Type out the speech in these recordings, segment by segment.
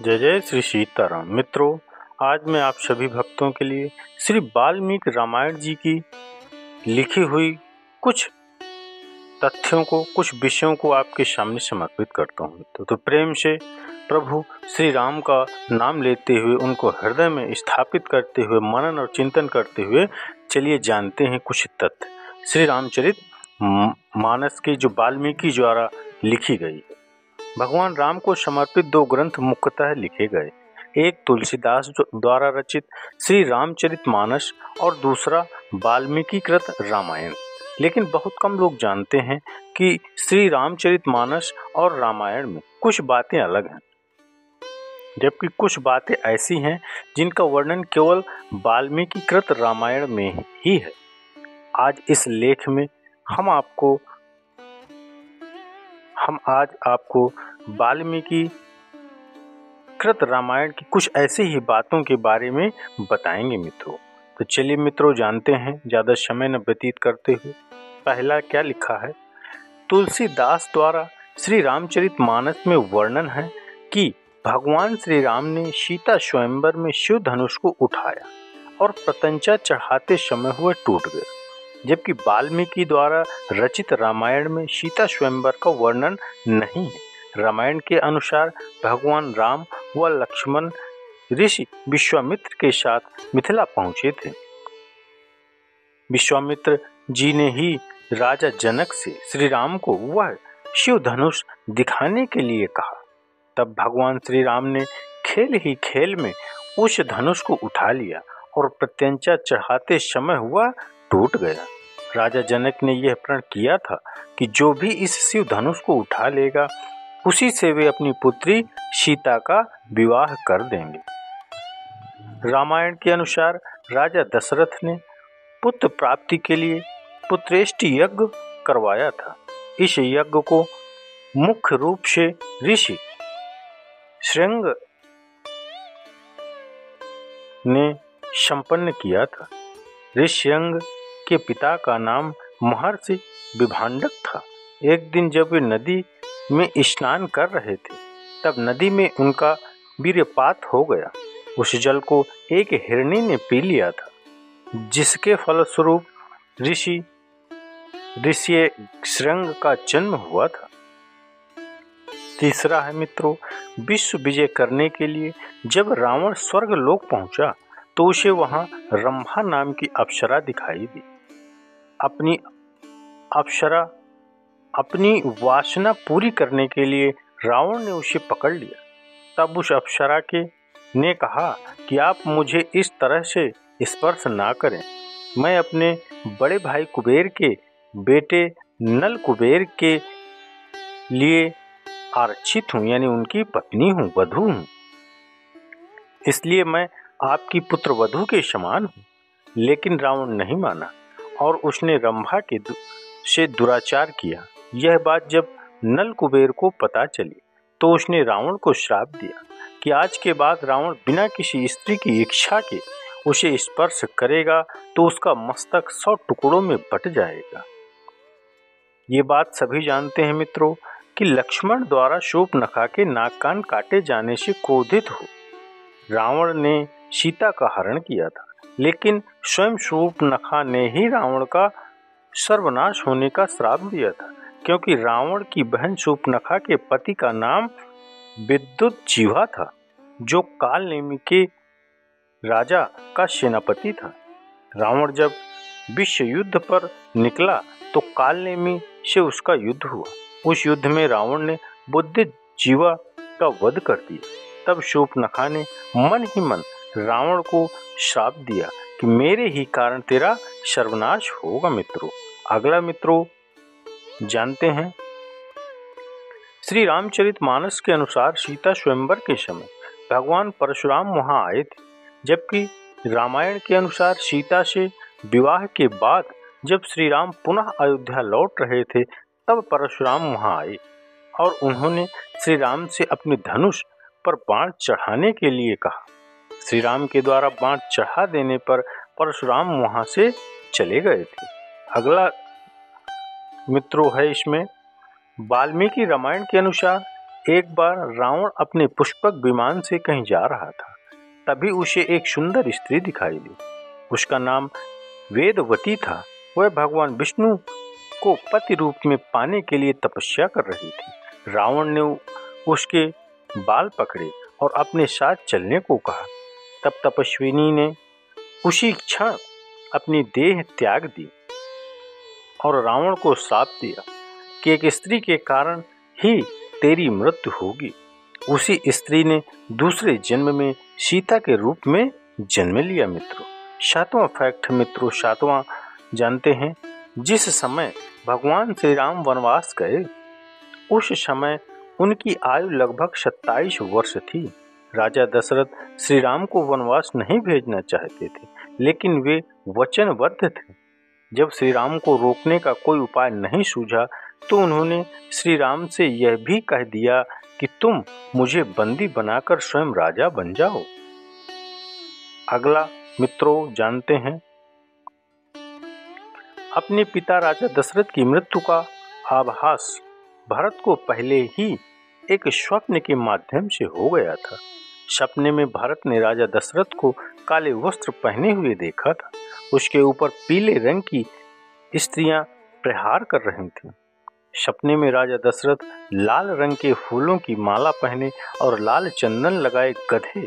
जय जय श्री सीताराम। मित्रों, आज मैं आप सभी भक्तों के लिए श्री वाल्मीकि रामायण जी की लिखी हुई कुछ तथ्यों को, कुछ विषयों को आपके सामने समर्पित करता हूँ। तो प्रेम से प्रभु श्री राम का नाम लेते हुए, उनको हृदय में स्थापित करते हुए, मनन और चिंतन करते हुए चलिए जानते हैं कुछ तथ्य श्री रामचरित मानस की, जो वाल्मीकि द्वारा लिखी गई है। भगवान राम को समर्पित दो ग्रंथ मुख्यतः लिखे गए, एक तुलसीदास द्वारा रचित श्री रामचरितमानस और दूसरा वाल्मीकि कृत रामायण। लेकिन बहुत कम लोग जानते हैं कि श्री रामचरितमानस और रामायण में कुछ बातें अलग हैं, जबकि कुछ बातें ऐसी हैं जिनका वर्णन केवल वाल्मीकि कृत रामायण में ही है। आज इस लेख में हम आज आपको वाल्मीकि कृत रामायण की कुछ ऐसी ही बातों के बारे में बताएंगे मित्रों। तो चलिए मित्रों जानते हैं, ज़्यादा समय न व्यतीत करते हुए। पहला क्या लिखा है? तुलसीदास द्वारा श्री रामचरितमानस में वर्णन है कि भगवान श्री राम ने सीता स्वयंवर में शिव धनुष को उठाया और प्रत्यंचा चढ़ाते समय हुए टूट गया, जबकि वाल्मीकि द्वारा रचित रामायण में सीता स्वयंवर का वर्णन नहीं है। रामायण के अनुसार भगवान राम व लक्ष्मण ऋषि विश्वामित्र के साथ मिथिला पहुंचे थे। विश्वामित्र जी ने ही राजा जनक से श्री राम को वह शिव धनुष दिखाने के लिए कहा। तब भगवान श्री राम ने खेल ही खेल में उस धनुष को उठा लिया और प्रत्यंचा चढ़ाते समय हुआ टूट गया। राजा जनक ने यह प्रण किया था कि जो भी इस शिव धनुष को उठा लेगा, उसी से वे अपनी पुत्री सीता का विवाह कर देंगे। रामायण के अनुसार राजा दशरथ ने पुत्र प्राप्ति के लिए पुत्रेष्टि यज्ञ करवाया था। इस यज्ञ को मुख्य रूप से ऋषि श्रृंग ने संपन्न किया था। ऋष्यंग के पिता का नाम महर्षि विभांडक था। एक दिन जब वे नदी में स्नान कर रहे थे, तब नदी में उनका वीर्यपात हो गया। उस जल को एक हिरणी ने पी लिया था, जिसके फलस्वरूप ऋषि श्रृंग का जन्म हुआ था। तीसरा है मित्रों, विश्व विजय करने के लिए जब रावण स्वर्ग लोक पहुंचा, तो उसे वहां रंभा नाम की अप्सरा दिखाई दी। अपनी वासना पूरी करने के लिए रावण ने उसे पकड़ लिया। तब उस अप्सरा ने कहा कि आप मुझे इस तरह से स्पर्श ना करें, मैं अपने बड़े भाई कुबेर के बेटे नल कुबेर के लिए आरक्षित हूँ, यानी उनकी पत्नी हूँ, वधू हूँ, इसलिए मैं आपकी पुत्र वधू के समान हूँ। लेकिन रावण नहीं माना और उसने रंभा से दुराचार किया। यह बात जब नल कुबेर को पता चली, तो उसने रावण को श्राप दिया कि आज के बाद रावण बिना किसी स्त्री की इच्छा के उसे स्पर्श करेगा तो उसका मस्तक 100 टुकड़ों में बट जाएगा। ये बात सभी जानते हैं मित्रों कि लक्ष्मण द्वारा शूर्पणखा के नाक कान काटे जाने से क्रोधित हो रावण ने सीता का हरण किया था, लेकिन स्वयं शूर्पणखा ने ही रावण का सर्वनाश होने का श्राप दिया था, क्योंकि रावण की बहन शूर्पणखा के पति का नाम विद्युतजिह्वा था, जो कालनेमी के राजा का सेनापति था। रावण जब विश्व युद्ध पर निकला तो कालनेमी से उसका युद्ध हुआ। उस युद्ध में रावण ने विद्युतजिह्वा का वध कर दिया। तब शूर्पणखा ने मन ही मन रावण को श्राप दिया कि मेरे ही कारण तेरा सर्वनाश होगा। मित्रों, अगला मित्रों जानते हैं, श्री रामचरितमानस के अनुसार सीता स्वयंवर के समय भगवान परशुराम वहां आए थे, जबकि रामायण के अनुसार सीता से विवाह के बाद जब श्री राम पुनः अयोध्या लौट रहे थे, तब परशुराम वहां आए और उन्होंने श्री राम से अपने धनुष पर बाण चढ़ाने के लिए कहा। श्री राम के द्वारा बाण चढ़ा देने पर परशुराम वहां से चले गए थे। अगला मित्रों है इसमें, वाल्मीकि रामायण के अनुसार एक बार रावण अपने पुष्पक विमान से कहीं जा रहा था। तभी उसे एक सुंदर स्त्री दिखाई दी। उसका नाम वेदवती था। वह भगवान विष्णु को पति रूप में पाने के लिए तपस्या कर रही थी। रावण ने उसके बाल पकड़े और अपने साथ चलने को कहा। तब तपस्विनी ने उसी क्षण अपनी देह त्याग दी और रावण को श्राप दिया कि एक स्त्री के कारण ही तेरी मृत्यु होगी। उसी स्त्री ने दूसरे जन्म में सीता के रूप में जन्म लिया। मित्रों, 7वां फैक्ट मित्रों, 7वां जानते हैं, जिस समय भगवान श्री राम वनवास गए उस समय उनकी आयु लगभग 27 वर्ष थी। राजा दशरथ श्री राम को वनवास नहीं भेजना चाहते थे, लेकिन वे वचनबद्ध थे। जब श्री राम को रोकने का कोई उपाय नहीं सूझा तो उन्होंने श्री राम से यह भी कह दिया कि तुम मुझे बंदी बनाकर स्वयं राजा बन जाओ। अगला मित्रों जानते हैं, अपने पिता राजा दशरथ की मृत्यु का आभास भरत को पहले ही एक स्वप्न के माध्यम से हो गया था। सपने में भरत ने राजा दशरथ को काले वस्त्र पहने हुए देखा था। उसके ऊपर पीले रंग की स्त्रियां प्रहार कर रही थीं। सपने में राजा दशरथ लाल रंग के फूलों की माला पहने और लाल चंदन लगाए गधे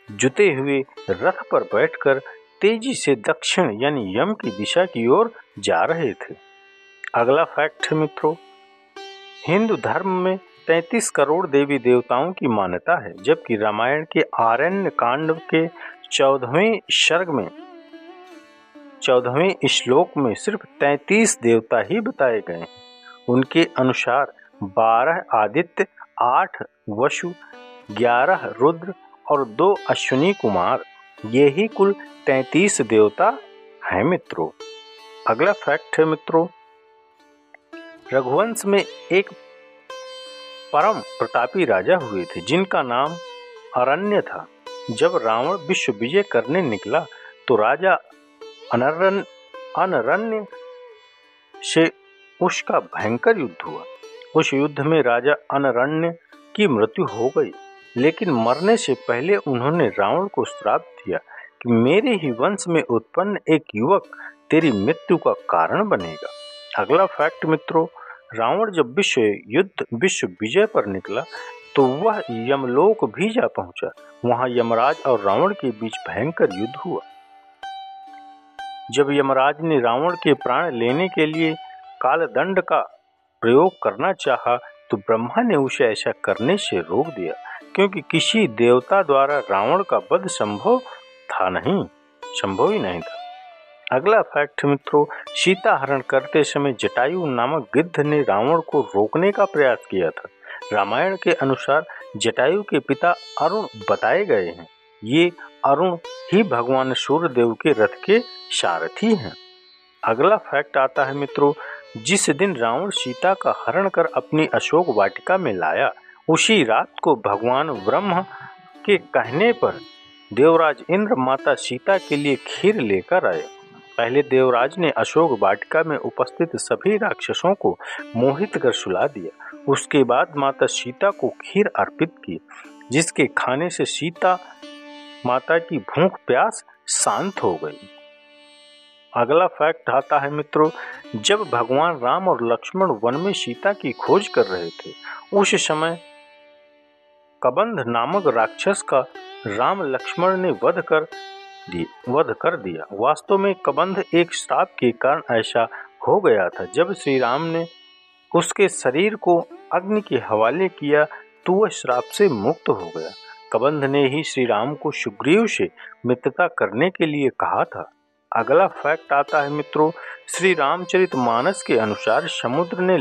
जुते हुए रथ पर बैठकर तेजी से दक्षिण यानी यम की दिशा की ओर जा रहे थे। अगला फैक्ट मित्रों, हिंदू धर्म में 33 करोड़ देवी देवताओं की मान्यता है, जबकि रामायण के आरण्य कांड के 14वें सर्ग में 14वें श्लोक में सिर्फ 33 देवता ही बताए गए हैं। उनके अनुसार 12 आदित्य, 8 वसु, 11 रुद्र और 2 अश्विनी कुमार, ये ही कुल 33 देवता हैं मित्रों। अगला फैक्ट है मित्रों, रघुवंश में एक परम प्रतापी राजा हुए थे जिनका नाम अरण्य था। जब रावण विश्व विजय करने निकला तो राजा अनरण्य से उसका भयंकर युद्ध हुआ। उस युद्ध में राजा अनरण्य की मृत्यु हो गई, लेकिन मरने से पहले उन्होंने रावण को श्राप दिया कि मेरे ही वंश में उत्पन्न एक युवक तेरी मृत्यु का कारण बनेगा। अगला फैक्ट मित्रों, रावण जब विश्व विजय पर निकला तो वह यमलोक भी जा पहुंचा। वहां यमराज और रावण के बीच भयंकर युद्ध हुआ। जब यमराज ने रावण के प्राण लेने के लिए कालदंड का प्रयोग करना चाहा तो ब्रह्मा ने उसे ऐसा करने से रोक दिया, क्योंकि किसी देवता द्वारा रावण का वध संभव ही नहीं था। अगला फैक्ट मित्रों, सीता हरण करते समय जटायु नामक गिद्ध ने रावण को रोकने का प्रयास किया था। रामायण के अनुसार जटायु के पिता अरुण बताए गए हैं। ये अरुण ही भगवान सूर्यदेव के रथ के सारथी हैं। अगला फैक्ट आता है मित्रों, जिस दिन रावण सीता का हरण कर अपनी अशोक वाटिका में लाया, उसी रात को भगवान ब्रह्मा के कहने पर देवराज इंद्र माता सीता के लिए खीर लेकर आए। पहले देवराज ने अशोक वाटिका में उपस्थित सभी राक्षसों को मोहित कर सुला दिया। उसके बाद माता सीता को खीर अर्पित की, जिसके खाने से सीता माता की भूख प्यास शांत हो गई। अगला फैक्ट आता है मित्रों, जब भगवान राम और लक्ष्मण वन में सीता की खोज कर रहे थे, उस समय कबंध नामक राक्षस का राम लक्ष्मण ने वध कर दिया। वास्तव में कबंध एक श्राप के कारण ऐसा हो गया था। जब श्री राम ने उसके शरीर को अग्नि के हवाले किया तो वह श्राप से मुक्त हो गया। कबंध ने ही श्री राम को सुग्रीव से मित्रता करने के लिए कहा था। अगला फैक्ट आता है मित्रों, श्री रामचरितमानस के अनुसार समुद्र ने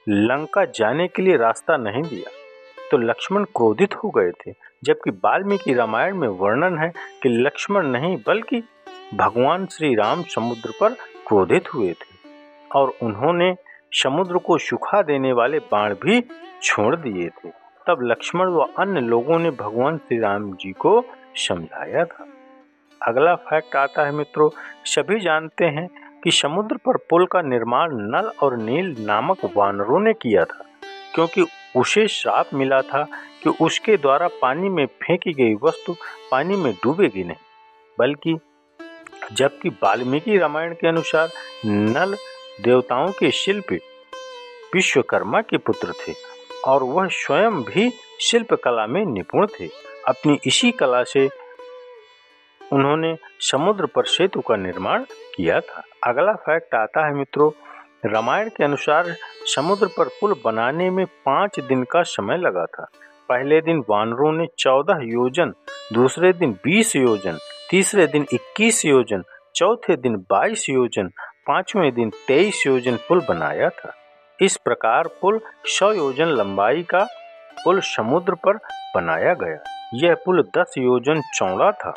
लंका जाने के लिए रास्ता नहीं दिया तो लक्ष्मण क्रोधित हो गए थे, जबकि वाल्मीकि रामायण में वर्णन है कि लक्ष्मण नहीं बल्कि भगवान श्री राम समुद्र पर क्रोधित हुए थे और उन्होंने समुद्र को सुखा देने वाले बाण भी छोड़ दिए थे। तब लक्ष्मण व अन्य लोगों ने भगवान श्री राम जी को समझाया था। अगला फैक्ट आता है मित्रों, सभी जानते हैं कि समुद्र पर पुल का निर्माण नल और नील नामक वानरों ने किया था, क्योंकि उसे श्राप मिला था कि उसके द्वारा पानी में फेंकी गई वस्तु पानी में डूबेगी नहीं, बल्कि जबकि वाल्मीकि रामायण के अनुसार नल देवताओं के शिल्पी विश्वकर्मा के पुत्र थे और वह स्वयं भी शिल्प कला में निपुण थे। अपनी इसी कला से उन्होंने समुद्र पर सेतु का निर्माण किया था। अगला फैक्ट आता है मित्रों, रामायण के अनुसार समुद्र पर पुल बनाने में 5 दिन का समय लगा था। पहले दिन वानरों ने 14 योजन, दूसरे दिन 20 योजन, तीसरे दिन 21 योजन, चौथे दिन 22 योजन, पांचवें दिन 23 योजन पुल बनाया था। इस प्रकार पुल 100 योजन लंबाई का पुल समुद्र पर बनाया गया। यह पुल 10 योजन चौड़ा था।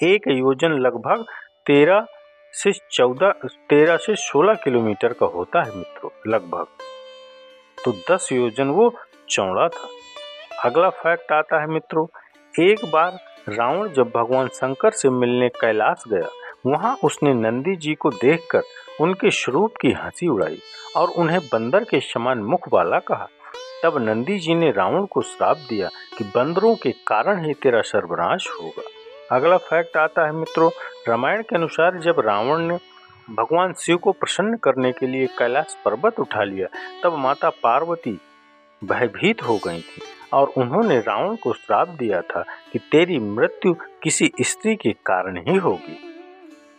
एक योजन लगभग 13 से 16 किलोमीटर का होता है मित्रों, लगभग, तो 10 योजन वो चौड़ा था। अगला फैक्ट आता है मित्रों, एक बार रावण जब भगवान शंकर से मिलने कैलाश गया, वहां उसने नंदी जी को देखकर उनके स्वरूप की हंसी उड़ाई और उन्हें बंदर के समान मुख वाला कहा। तब नंदी जी ने रावण को श्राप दिया कि बंदरों के कारण ही तेरा सर्वनाश होगा। अगला फैक्ट आता है मित्रों, रामायण के अनुसार जब रावण ने भगवान शिव को प्रसन्न करने के लिए कैलाश पर्वत उठा लिया, तब माता पार्वती भयभीत हो गई थी और उन्होंने रावण को श्राप दिया था कि तेरी मृत्यु किसी स्त्री के कारण ही होगी।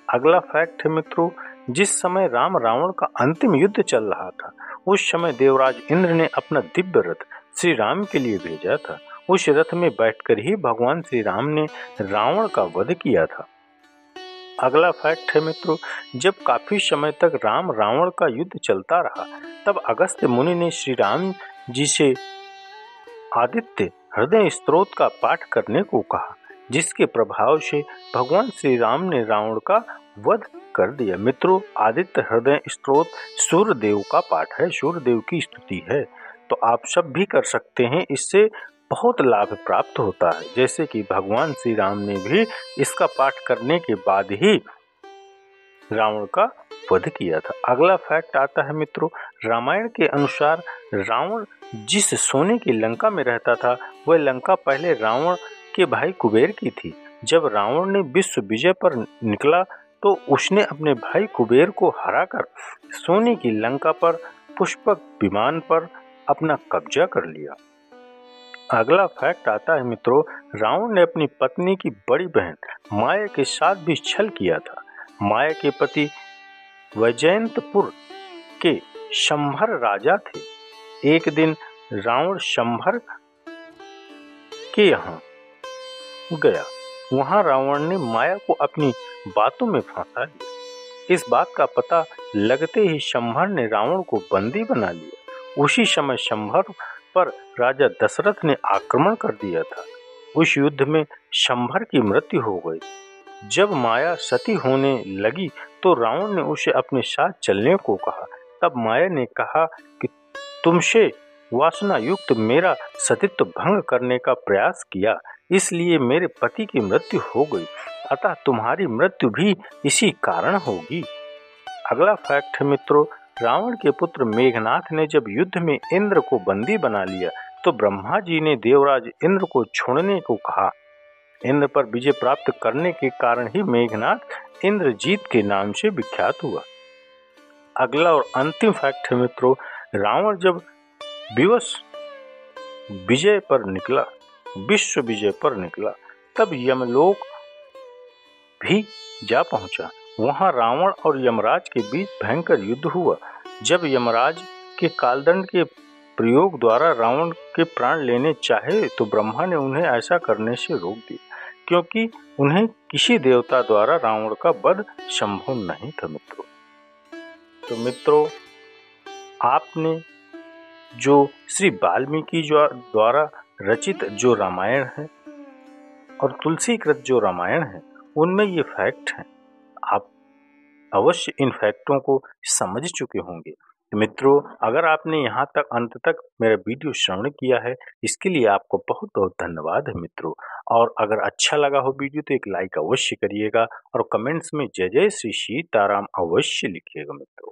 अगला फैक्ट है मित्रों, जिस समय राम रावण का अंतिम युद्ध चल रहा था, उस समय देवराज इंद्र ने अपना दिव्य रथ श्री राम के लिए भेजा था। उस रथ में बैठकर ही भगवान श्री राम ने रावण का वध किया था। अगला फैक्ट है मित्रों, जब काफी समय तक राम रावण का युद्ध चलता रहा, तब अगस्त्य मुनि ने श्री राम जी से आदित्य हृदय स्तोत्र का पाठ करने को कहा, जिसके प्रभाव से भगवान श्री राम ने रावण का वध कर दिया। मित्रों, आदित्य हृदय स्तोत्र सूर्य देव का पाठ है, सूर्य देव की स्तुति है, तो आप सब भी कर सकते हैं। इससे बहुत लाभ प्राप्त होता है, जैसे कि भगवान श्री राम ने भी इसका पाठ करने के बाद ही रावण का वध किया था। अगला फैक्ट आता है मित्रों, रामायण के अनुसार रावण जिस सोने की लंका में रहता था, वह लंका पहले रावण के भाई कुबेर की थी। जब रावण ने विश्व विजय पर निकला, तो उसने अपने भाई कुबेर को हराकर सोने की लंका पर पुष्पक विमान पर अपना कब्जा कर लिया। अगला फैक्ट आता है मित्रों, रावण ने अपनी पत्नी की बड़ी बहन माया के साथ भी छल किया था। माया के पति वैजयंतपुर के शंभर राजा थे। एक दिन रावण शंभर के यहाँ गया। वहां रावण ने माया को अपनी बातों में फंसा लिया। इस बात का पता लगते ही शंभर ने रावण को बंदी बना लिया। उसी समय शंभर पर राजा दशरथ ने आक्रमण कर दिया था। उस युद्ध में शंभर की मृत्यु हो गई। जब माया सती होने लगी, तो रावण ने उसे अपने साथ चलने को कहा। तब माया ने कहा कि तुमसे वासना युक्त मेरा सतीत्व भंग करने का प्रयास किया, इसलिए मेरे पति की मृत्यु हो गई, अतः तुम्हारी मृत्यु भी इसी कारण होगी। अगला फैक्ट है मित्रों, रावण के पुत्र मेघनाथ ने जब युद्ध में इंद्र को बंदी बना लिया, तो ब्रह्मा जी ने देवराज इंद्र को छोड़ने को कहा। इंद्र पर विजय प्राप्त करने के कारण ही मेघनाथ इंद्रजीत के नाम से विख्यात हुआ। अगला और अंतिम फैक्ट है मित्रों, रावण जब विजय पर निकला, विश्व विजय पर निकला, तब यमलोक भी जा पहुंचा। वहां रावण और यमराज के बीच भयंकर युद्ध हुआ। जब यमराज के कालदंड के प्रयोग द्वारा रावण के प्राण लेने चाहे, तो ब्रह्मा ने उन्हें ऐसा करने से रोक दिया, क्योंकि उन्हें किसी देवता द्वारा रावण का वध संभव नहीं था। मित्रों, तो मित्रों, आपने जो श्री वाल्मीकि द्वारा रचित जो रामायण है और तुलसीकृत जो रामायण है, उनमें ये फैक्ट हैं। आप अवश्य इन फैक्टों को समझ चुके होंगे। मित्रों, अगर आपने यहाँ तक अंत तक मेरा वीडियो श्रवण किया है, इसके लिए आपको बहुत बहुत धन्यवाद है मित्रों। और अगर अच्छा लगा हो वीडियो तो एक लाइक अवश्य करिएगा और कमेंट्स में जय जय श्री सीताराम अवश्य लिखिएगा मित्रों।